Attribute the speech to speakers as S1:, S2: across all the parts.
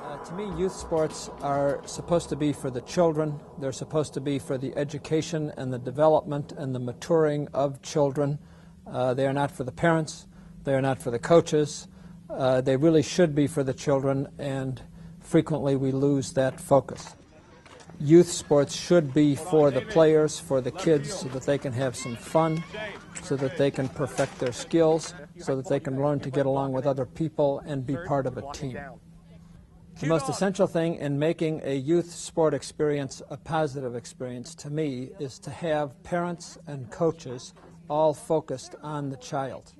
S1: To me, youth sports are supposed to be for the children. They're supposed to be for the education and the development and the maturing of children. They are not for the parents. They are not for the coaches. They really should be for the children, and frequently we lose that focus. Youth sports should be for the players, for the kids, so that they can have some fun, so that they can perfect their skills, so that they can learn to get along with other people and be part of a team. The most essential thing in making a youth sport experience a positive experience, to me, is to have parents and coaches all focused on the child.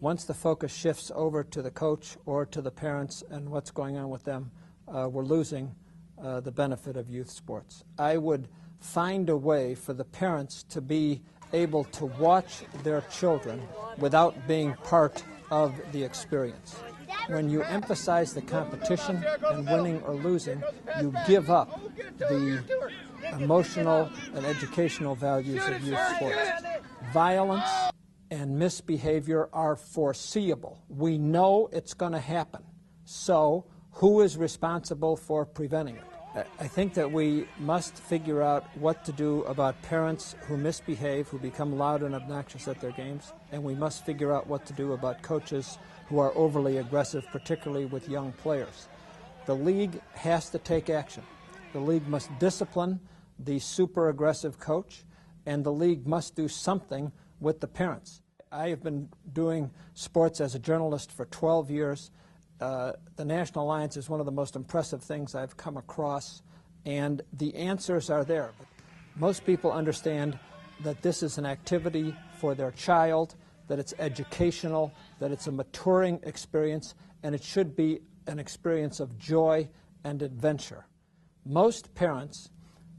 S1: Once the focus shifts over to the coach or to the parents and what's going on with them, we're losing the benefit of youth sports. I would find a way for the parents to be able to watch their children without being part of the experience. When you emphasize the competition and winning or losing, you give up the emotional and educational values of youth sports. Violence and misbehavior are foreseeable. We know it's going to happen. So who is responsible for preventing it? I think that we must figure out what to do about parents who misbehave, who become loud and obnoxious at their games, and we must figure out what to do about coaches who are overly aggressive, particularly with young players. The league has to take action. The league must discipline the super aggressive coach, and the league must do something with the parents. I have been doing sports as a journalist for 12 years. The National Alliance is one of the most impressive things I've come across, and the answers are there. Most people understand that this is an activity for their child, that it's educational, that it's a maturing experience, and it should be an experience of joy and adventure. Most parents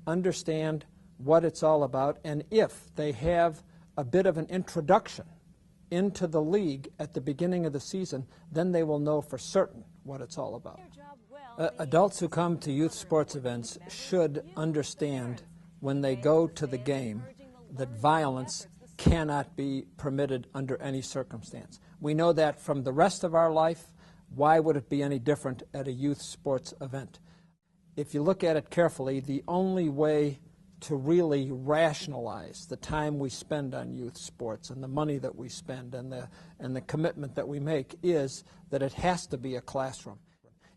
S1: understand what it's all about, and if they have a bit of an introduction into the league at the beginning of the season, then they will know for certain what it's all about. Adults who come to youth sports events should understand when they go to the game that violence cannot be permitted under any circumstance. We know that from the rest of our life. Why would it be any different at a youth sports event? If you look at it carefully, the only way to really rationalize the time we spend on youth sports and the money that we spend and the commitment that we make is that it has to be a classroom.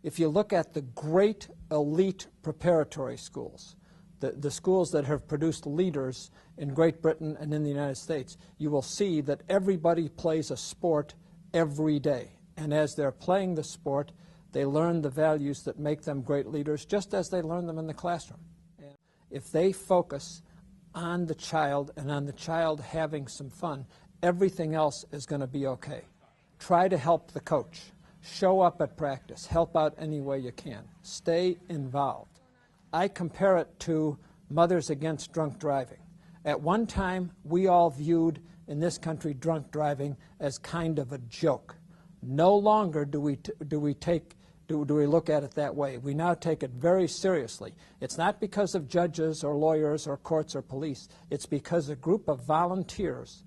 S1: If you look at the great elite preparatory schools, the schools that have produced leaders in Great Britain and in the United States, you will see that everybody plays a sport every day. And as they're playing the sport, they learn the values that make them great leaders, just as they learn them in the classroom. If they focus on the child and on the child having some fun, everything else is going to be okay. Try to help the coach. Show up at practice. Help out any way you can. Stay involved. I compare it to Mothers Against Drunk Driving. At one time, we all viewed in this country drunk driving as kind of a joke. No longer do we look at it that way. We now take it very seriously. It's not because of judges or lawyers or courts or police. It's because a group of volunteers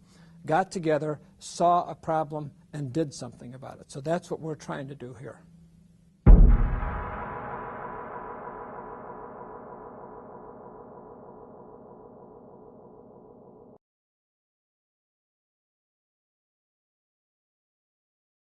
S1: got together, saw a problem, and did something about it. So that's what we're trying to do here.